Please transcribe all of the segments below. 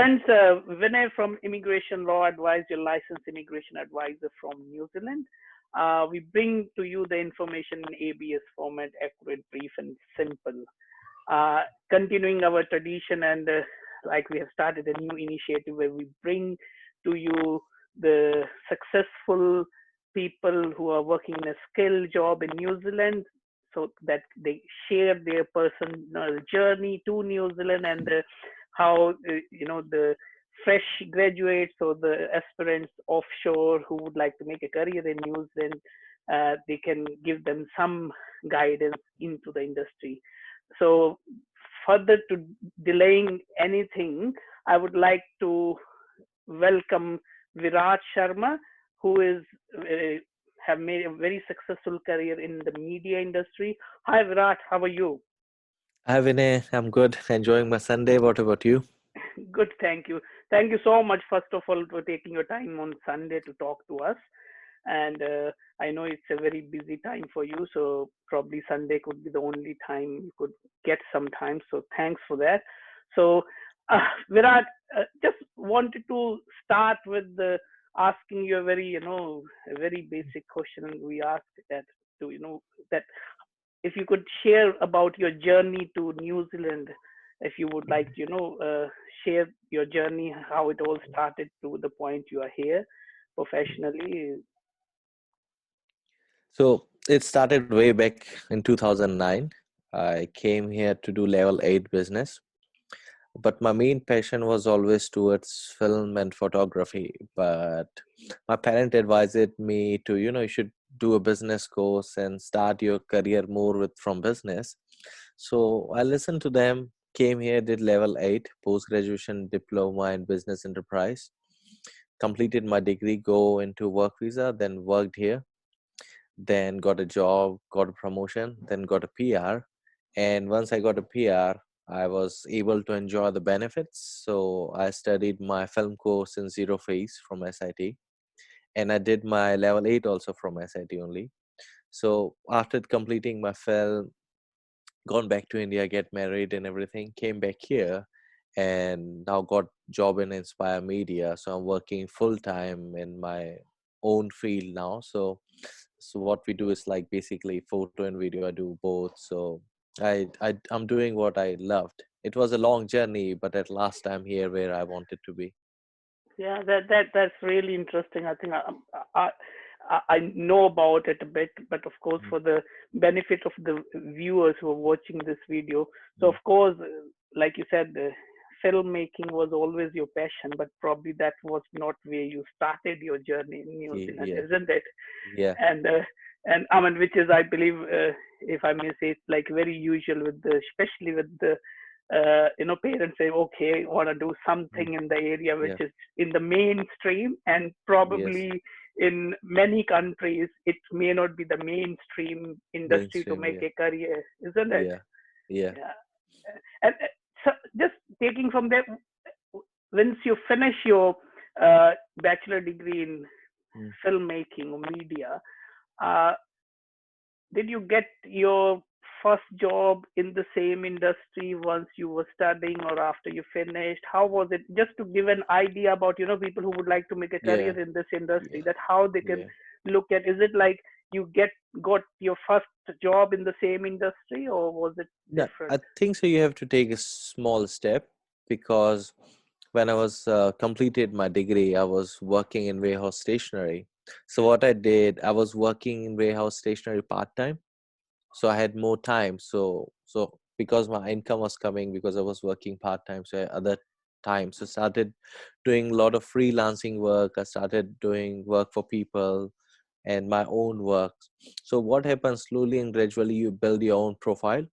Friends, Vinay from Immigration Law Advice, your licensed immigration advisor from New Zealand. We bring to you the information in ABS format, accurate, brief, and simple. Continuing our tradition, and like we have started a new initiative where we bring to you the successful people who are working in a skilled job in New Zealand, so that they share their personal journey to New Zealand, and how the fresh graduates or the aspirants offshore who would like to make a career in New Zealand, they can give them some guidance into the industry. So further to delaying anything, I would like to welcome Virat Sharma, who is have made a very successful career in the media industry. Hi Virat, how are you? Hi Vinay, I'm good. Enjoying my Sunday. What about you? Good, thank you. Thank you so much, first of all, for taking your time on Sunday to talk to us. And I know it's a very busy time for you, so probably Sunday could be the only time you could get some time. So thanks for that. So, Virat, just wanted to start with asking you a very, a very basic question. And we asked that to, that if you could share about your journey to New Zealand, if you would like to, share your journey, how it all started to the point you are here professionally. So it started way back in 2009. I came here to do level 8 business, but my main passion was always towards film and photography. But my parent advised me to, you should do a business course and start your career more with from business. So I listened to them, came here, did level 8 post graduation diploma in business enterprise, completed my degree, go into work visa, then worked here, then got a job, got a promotion, then got a PR. And once I got a PR, I was able to enjoy the benefits. So I studied my film course in Zero Phase from SIT, and I did my level 8 also from SIT only. So after completing my film, gone back to India, get married and everything, came back here, and now got job in Inspire Media. So I'm working full time in my own field now. So what we do is like basically photo and video. I do both. So I'm doing what I loved. It was a long journey, but at last I'm here where I wanted to be. Yeah, that's really interesting. I think I, I know about it a bit, but of course, Mm, for the benefit of the viewers who are watching this video, so of mm. course, like you said, filmmaking was always your passion, but probably that was not where you started your journey in New Zealand, Yeah, isn't it? yeah, And I mean, which is, I believe, if I may say, it's like very usual with especially with the parents say, okay, I want to do mm, something in the area which yeah, is in the mainstream, and yes, probably in many countries it may not be the mainstream industry to mainstream, make yeah, a career, isn't it? yeah, yeah. Yeah. And so just taking from there, once you finish your bachelor degree in Mm. filmmaking or media, uh, did you get your first job in the same industry once you were studying or after you finished? How was it? Just to give an idea about, people who would like to make a Yeah, career in this industry, yeah, that how they can yeah. look at, is it like you got your first job in the same industry, or was it No, different? I think so. You have to take a small step because when I was completed my degree, I was working in warehouse stationery. So what I did, I was working in warehouse stationery part time. So I had more time. So because my income was coming because I was working part time, so other times so started doing a lot of freelancing work. I started doing work for people and my own work. So what happens slowly and gradually, you build your own profile,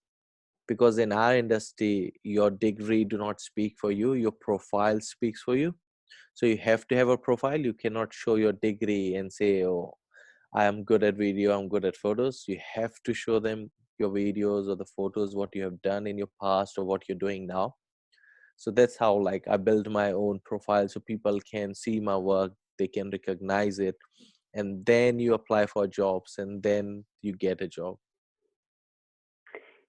because in our industry your degree do not speak for you, your profile speaks for you. So you have to have a profile. You cannot show your degree and say, oh, I am good at video, I'm good at photos. You have to show them your videos or the photos, what you have done in your past or what you're doing now. So that's how like I build my own profile so people can see my work, they can recognize it, and then you apply for jobs and then you get a job.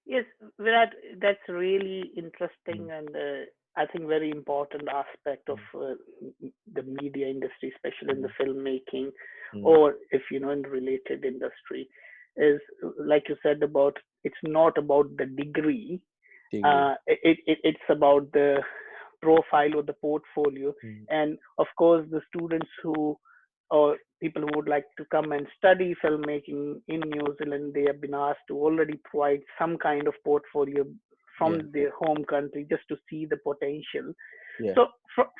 Yes, Virat, that's really Mm, interesting, and I think very important aspect of Mm, the media industry, especially in the mm, filmmaking, mm. or if you know in related industry, is like you said about it's not about the degree. Degree. It's about the profile or the portfolio, Mm, and of course the students who or people who would like to come and study filmmaking in New Zealand, they have been asked to already provide some kind of portfolio yeah, from their home country just to see the potential. yeah. So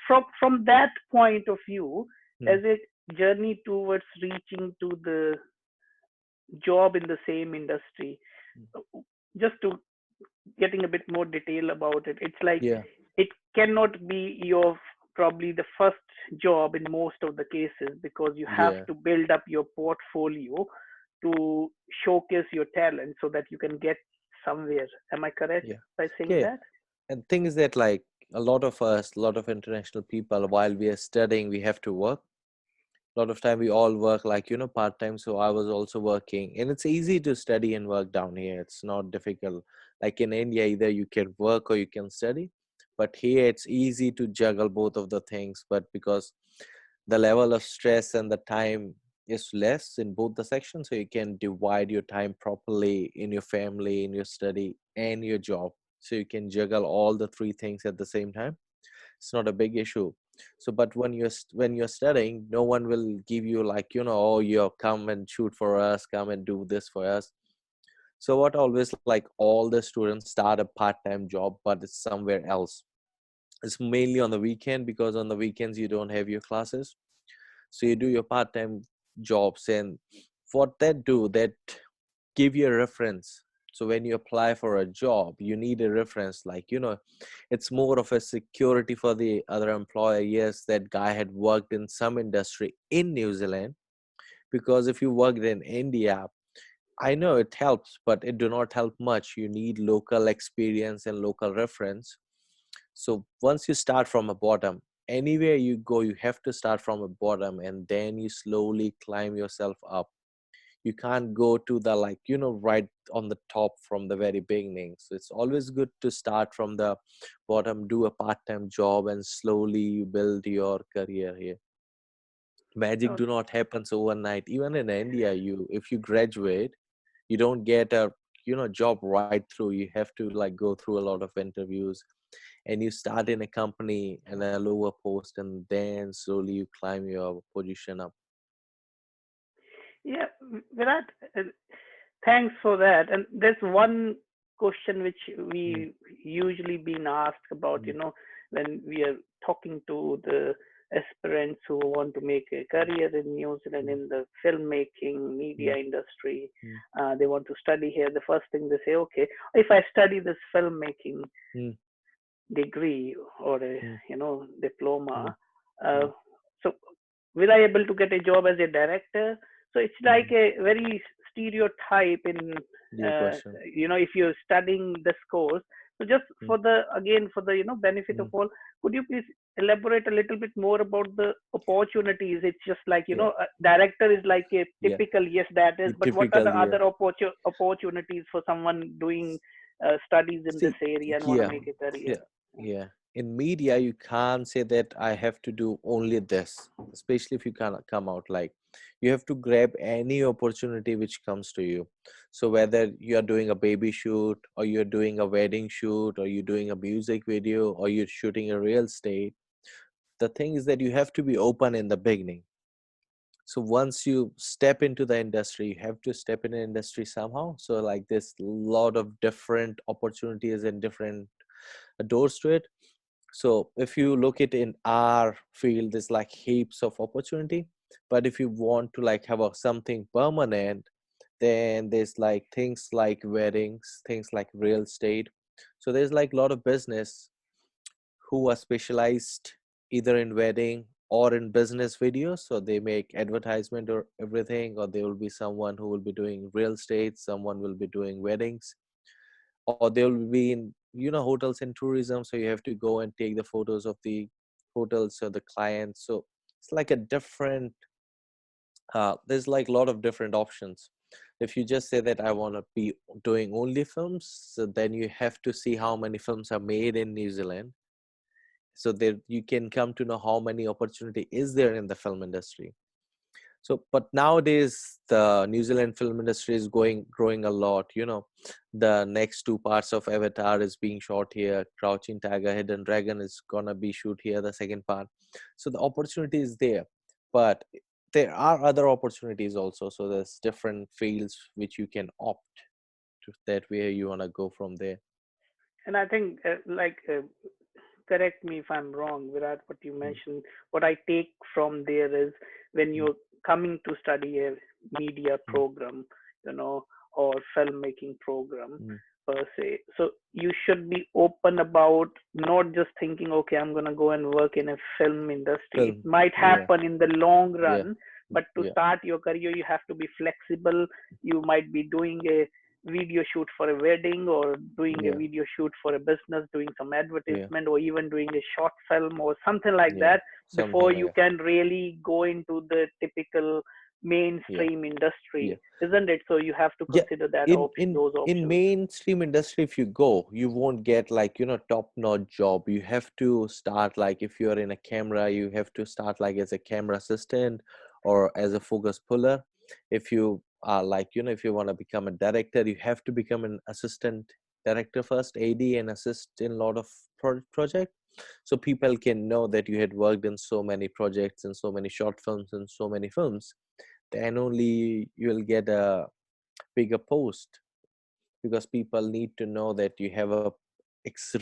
from that point of view, as Mm, a journey towards reaching to the job in the same industry, mm. just to getting a bit more detail about it, it's like Yeah, it cannot be your probably the first job in most of the cases, because you have yeah, to build up your portfolio to showcase your talent so that you can get somewhere. Am I correct yeah. by saying Yeah. that? And thing is that like a lot of us, a lot of international people, while we are studying, we have to work. A lot of time we all work like, part time. So I was also working, and it's easy to study and work down here. It's not difficult. Like in India, either you can work or you can study. But here it's easy to juggle both of the things. But because the level of stress and the time is less in both the sections, so you can divide your time properly in your family, in your study, and your job. So you can juggle all the three things at the same time. It's not a big issue. So but when you're studying, no one will give you like, oh, you come and shoot for us, come and do this for us. So what always like all the students start a part-time job, but it's somewhere else. It's mainly on the weekend, because on the weekends you don't have your classes. So you do your part-time jobs, and what that do, that give you a reference. So when you apply for a job, you need a reference, like, it's more of a security for the other employer. Yes, that guy had worked in some industry in New Zealand. Because if you worked in India, I know it helps, but it do not help much. You need local experience and local reference. So once you start from a bottom, anywhere you go, you have to start from a bottom, and then you slowly climb yourself up. You can't go to the like, right on the top from the very beginning. So it's always good to start from the bottom, do a part-time job, and slowly you build your career here. Magic No, do not happens overnight. Even in India, you if you graduate, you don't get a job right through. You have to like go through a lot of interviews, and you start in a company and a lower post, and then slowly you climb your position up. yeah, Virat, thanks for that. And there's one question which Mm, we usually been asked about, mm, when we are talking to the aspirants who want to make a career in New Zealand mm, in the filmmaking media mm, industry. mm, They want to study here. The first thing they say, okay, if I study this filmmaking mm, degree or a mm, mm, diploma, uh, mm. so will I able to get a job as a director? So it's like Mm. a very stereotype in Dear uh, question. if you're studying this course. So just Mm, for the again for the benefit of mm. all, could you please elaborate a little bit more about the opportunities? It's just like Yeah, a director is like a yeah. typical, yes, that is, but what are Typical, the yeah, other opportunities for someone doing studies in this see, area and want to yeah, make a career? yeah, yeah. In media, you can't say that I have to do only this, especially if you can't come out. Like, you have to grab any opportunity which comes to you. So whether you are doing a baby shoot, or you're doing a wedding shoot, or you're doing a music video, or you're shooting a real estate, the thing is that you have to be open in the beginning. So once you step into the industry, you have to step in the industry somehow. So like there's a lot of different opportunities and different doors to it. So if you look at in our field, there's like heaps of opportunity. But if you want to like have something permanent, then there's like things like weddings, things like real estate. So there's like a lot of business who are specialized either in wedding or in business videos. So they make advertisement or everything, or there will be someone who will be doing real estate, someone will be doing weddings, or they will be in hotels and tourism. So you have to go and take the photos of the hotels or the clients. So it's like a different there's like a lot of different options. If you just say that I want to be doing only films, so then you have to see how many films are made in New Zealand, So there you can come to know how many opportunity is there in the film industry. So but nowadays the New Zealand film industry is growing a lot, you know. The next two parts of Avatar is being shot here. Crouching Tiger, Hidden Dragon is gonna be shoot here, the second part. So the opportunity is there, but there are other opportunities also. So there's different fields which you can opt to, that where you want to go from there. And I think, correct me if I'm wrong, Virat, what you Mm, mentioned, what I take from there is when mm, you're coming to study a media mm, program, or filmmaking program mm. per se. So you should be open about not just thinking, okay, I'm gonna go and work in a film industry. It Film, might yeah, happen in the long yeah, run, but to yeah, start your career, you have to be flexible. You might be doing a video shoot for a wedding, or doing a yeah, video shoot for a business, doing some yeah, advertisement, or even doing a short film or something like yeah, that before something like you that. can really go into the typical Yeah, mainstream yeah. industry, isn't it? So you have to Yeah, consider that in those in options. mainstream industry, if you go, you won't get like, you know, top notch job. You have to start like, if you're in a camera, you have to start like as a camera assistant or as a focus puller. If you are like, you know, if you want to become a director, you have to become an assistant director first, AD, and assist in a lot of project, so people can know that you had worked in so many projects and so many short films and so many films. Then only you'll get a bigger post, because people need to know that you have a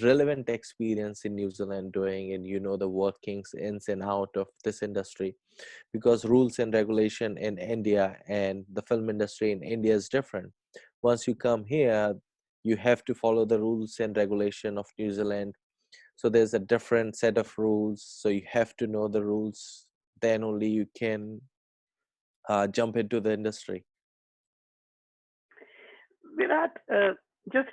relevant experience in New Zealand doing, and you know the workings ins and out of this industry, because rules and regulation in India and the film industry in India is different. Once you come here, you have to follow the rules and regulation of New Zealand. So there's a different set of rules, so you have to know the rules, then only you can jump into the industry. Virat, just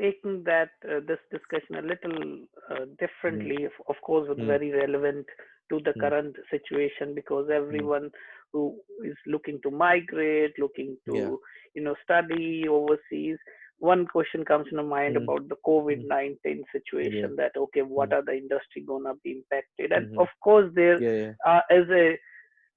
taking that this discussion a little Mm, differently, of course, with mm, very relevant to the mm, current situation, because mm. everyone who is looking to migrate, looking Yeah. to study overseas, one question comes to mind Mm, about the COVID mm. 19 Yeah. situation. That okay, what Mm, are the industry gonna be impacted? And mhm. of course, there Yeah, yeah. is a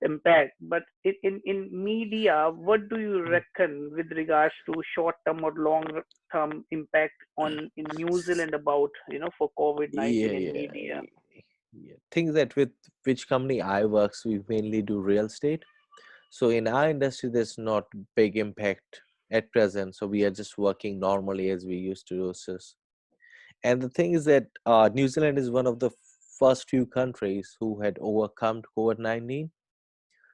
impact, but in media, what do you Mm. reckon with regards to short term or long term impact on in New Zealand about for COVID Yeah, 19 in yeah, media? yeah. Things that with which company I works, we mainly do real estate. So in our industry, there's not big impact at present. So we are just working normally as we used to do. And the thing is that New Zealand is one of the first few countries who had overcome COVID-19.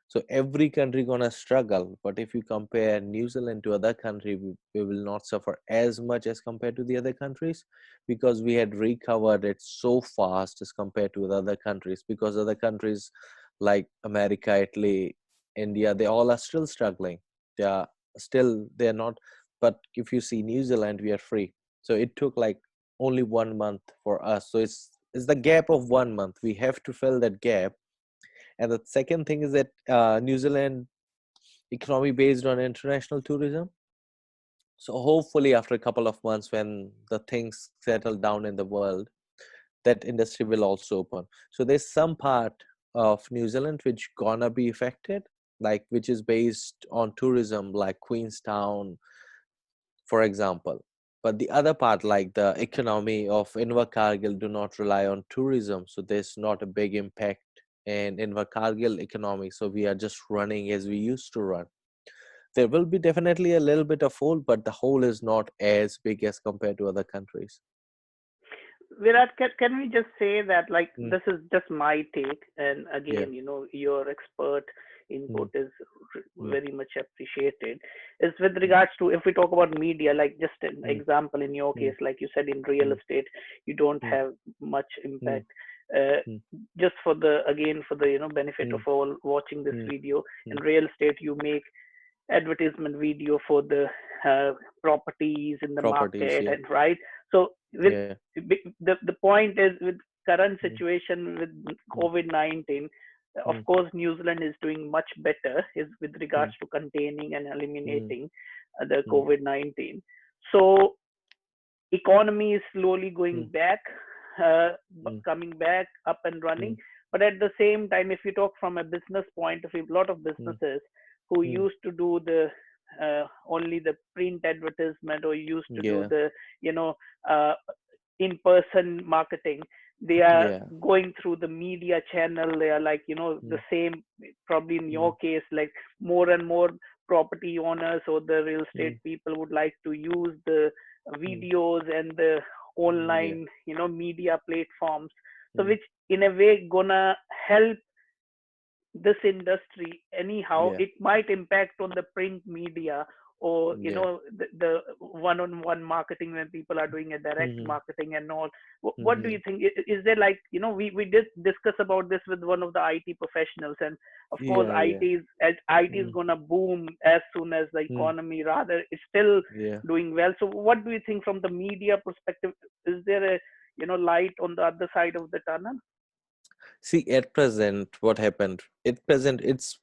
So every country gonna struggle, but if you compare New Zealand to other country, we will not suffer as much as compared to the other countries, because we had recovered it so fast as compared to the other countries. Because other countries like America, Italy, India, they all are still struggling. They are they're not. But if you see New Zealand, we are free. So it took like only 1 month for us. So it's the gap of 1 month. We have to fill that gap. And the second thing is that New Zealand economy based on international tourism. So hopefully after a couple of months, when the things settle down in the world, that industry will also open. So there's some part of New Zealand which gonna be affected, like which is based on tourism, like Queenstown, for example. But the other part, like the economy of Invercargill, do not rely on tourism, so there's not a big impact in Invercargill economy. So we are just running as we used to run. There will be definitely a little bit of hole, but the hole is not as big as compared to other countries. Virat, can we just say that, like, Mm, this is just my take, and yeah. again, your expert Mm, input is mm, very much appreciated. Is with mm, regards to, if we talk about media, like just an mm, example in your mm, case, like you said, in real mm, estate, you don't mm, have much mm, impact. Uh, mm, just for the again for the benefit of mm, all watching this mm, video, in mm. real estate, you make advertisement video for the uh, properties in the Properties, market, yeah, and right. So with yeah. the point is, with current Mm, situation with mm, COVID-19, of mm, course New Zealand is doing much better is with regards mm, to containing and mm, eliminating the mm, COVID-19. So economy is slowly going mm, back. mm, coming back up and running. mm, But at the same time, if you talk from a business point of view, a lot of mm, businesses who mm. used to do the only the print advertisement, or used to do Yeah, the you know uh, in-person marketing, they are yeah, going through the media channel. They are like, the mm, same, probably in mm, your case, like more and more property owners or the real estate mm, people would like to use the mm, videos and the yeah, online, media platforms. So mm, which in a way gonna help this industry anyhow. yeah, It might impact on the print media, or yeah. the one-on-one marketing when people are doing a direct Mm-hmm, marketing and all. What do mm-hmm. you think? Is there, like, we did discuss about this with one of the IT professionals, and of course Yeah, yeah. IT is Mm, gonna boom as soon as the mm, economy rather is still yeah. doing well. So what do you think from the media perspective? Is there a light on the other side of the tunnel? See, at present, what happened? At present, it's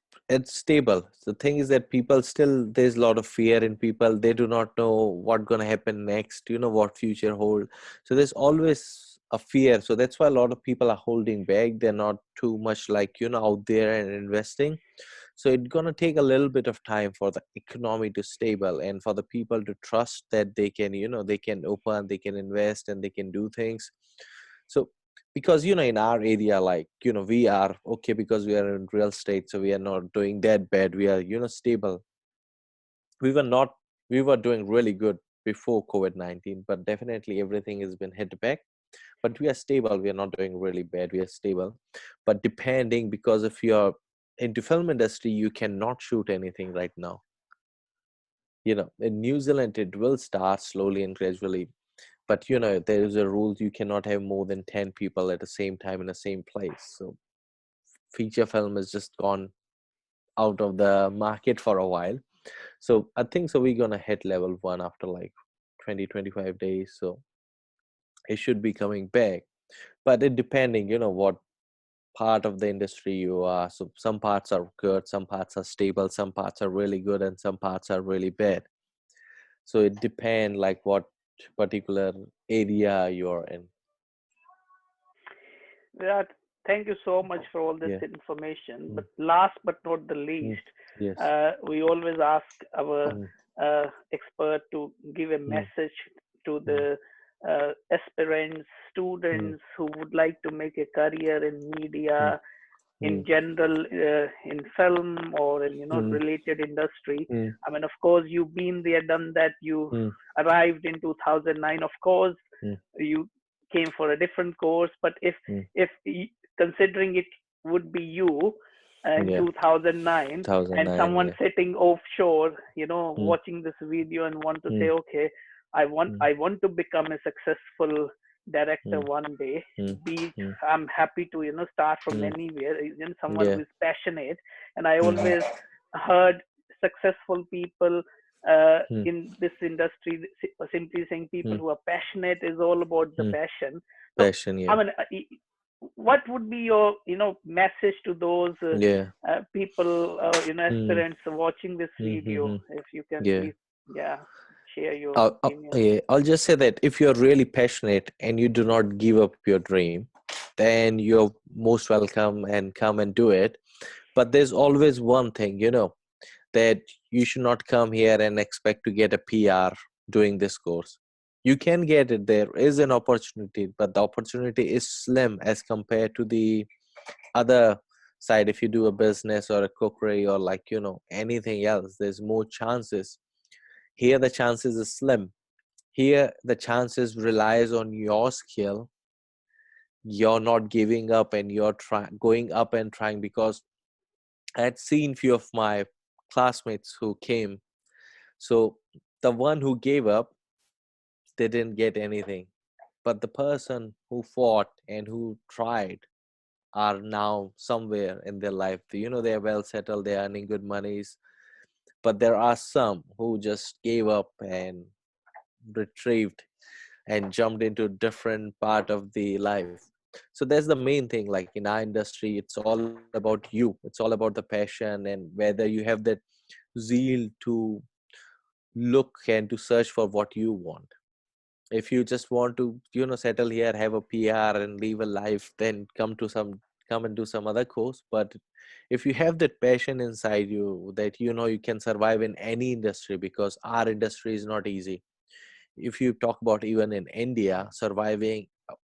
stable. The thing is that people still, there's a lot of fear in people. They do not know what gonna happen next. What future hold. So there's always a fear. So that's why a lot of people are holding back. They're not too much like out there and investing. So it's gonna take a little bit of time for the economy to stable and for the people to trust that they can, they can open, they can invest, and they can do things. So because in our area, like we are okay because we are in real estate, so we are not doing that bad. We are stable. We were not. We were doing really good before COVID-19, but definitely everything has been hit back. But we are stable. We are not doing really bad. We are stable. But depending, because if you're into film industry, you cannot shoot anything right now. In New Zealand, it will start slowly and gradually, but there is a rule: you cannot have more than 10 people at the same time in the same place. So feature film has just gone out of the market for a while. So I think so we're gonna hit level 1 after like 20-25 days. So it should be coming back, but it depending what part of the industry you are. So some parts are good, some parts are stable, some parts are really good, and some parts are really bad. So it depends like what particular area you're in. Yeah, thank you so much for all this Yeah. information. Mm, But last but not the mm, least, yes. we always ask our Mm, expert to give a mm, message to mm, the aspirants, mm, students who would like to make a career in mm, media, in mm, general, in film or in mm, related industry. mm, I mean, of course, you've been there, done that. You mm, arrived in 2009. Of course, mm, you came for a different course. But mm. if considering it would be you in Yeah. 2009, and 2009. someone Yeah. sitting offshore, Mm, watching this video and want to say, mm, okay, I want mm, I want to become a successful director mm, one day. mm, Be mm, I'm happy to start from mm. anywhere. Someone who Yeah. is passionate. And I Mm, always heard successful people mm, in this industry simply saying people mm. who are passionate is all about the Mm. passion. So Passion. I Yeah. mean, what would be your message to those Yeah. people, Mm, aspirants watching this mm, mm, video? mm. If you can Yeah. please, yeah, share your opinion. Yeah. I'll just say that if you're really passionate and you do not give up your dream, then you're most welcome and come and do it. But there's always one thing, that you should not come here and expect to get a PR doing this course. You can get it. There is an opportunity, but the opportunity is slim as compared to the other side. If you do a business or a cookery or like anything else, there's more chances. Here the chances is slim. Here the chances relies on your skill. You're not giving up and you're going up and trying, because I had seen few of my classmates who came. So the one who gave up, they didn't get anything. But the person who fought and who tried are now somewhere in their life. They're well settled, they're earning good monies. But there are some who just gave up and retrieved and jumped into a different part of the life. So that's the main thing. Like in our industry, it's all about you. It's all about the passion and whether you have that zeal to look and to search for what you want. If you just want to, settle here, have a PR and live a life, then come and do some other course. But if you have that passion inside you that you can survive in any industry, because our industry is not easy. If you talk about even in India, surviving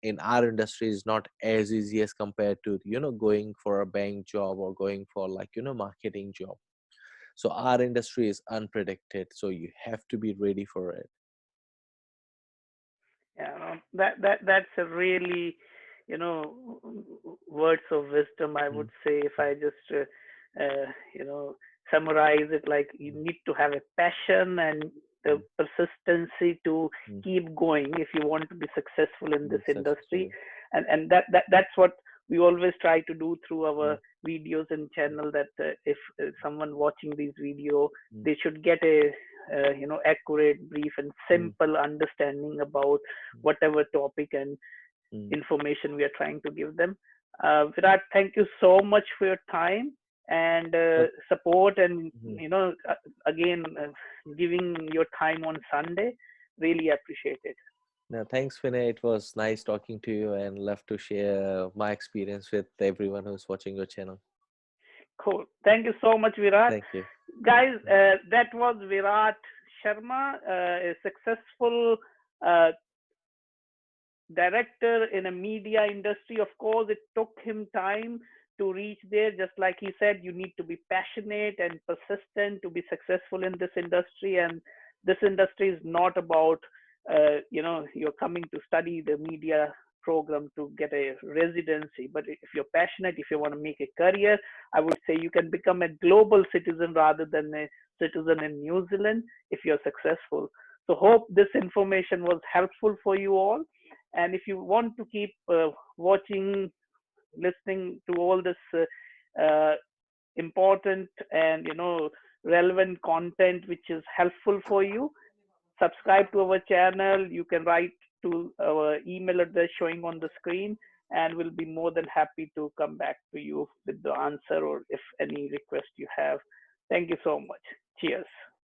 in our industry is not as easy as compared to going for a bank job or going for like marketing job. So our industry is unpredicted, so you have to be ready for it. Yeah, no, that's a really, you know, words of wisdom, I would Mm, say, if I just, you know, summarize it, like you mm, need to have a passion and the mm, persistency to mm, keep going if you want to be successful in this industry. successfully. And that's what we always try to do through our Mm, videos and channel, that if someone watching these video, mm, they should get a accurate, brief, and mm, simple understanding about mm, whatever topic and mm. information we are trying to give them. Virat, thank you so much for your time and But support, and mhm. again, giving your time on Sunday. Really appreciate it. No, thanks, Vinay. It was nice talking to you and love to share my experience with everyone who's watching your channel. Cool. Thank you so much, Virat. Thank you. Guys, that was Virat Sharma, a successful uh, director in a media industry. Of course, it took him time to reach there. Just like he said, you need to be passionate and persistent to be successful in this industry. And this industry is not about, you're coming to study the media program to get a residency. But if you're passionate, if you want to make a career, I would say you can become a global citizen rather than a citizen in New Zealand if you're successful. So hope this information was helpful for you all. And if you want to keep watching, listening to all this important and relevant content which is helpful for you, subscribe to our channel. You can write to our email address showing on the screen, and we'll be more than happy to come back to you with the answer or if any request you have. Thank you so much. Cheers.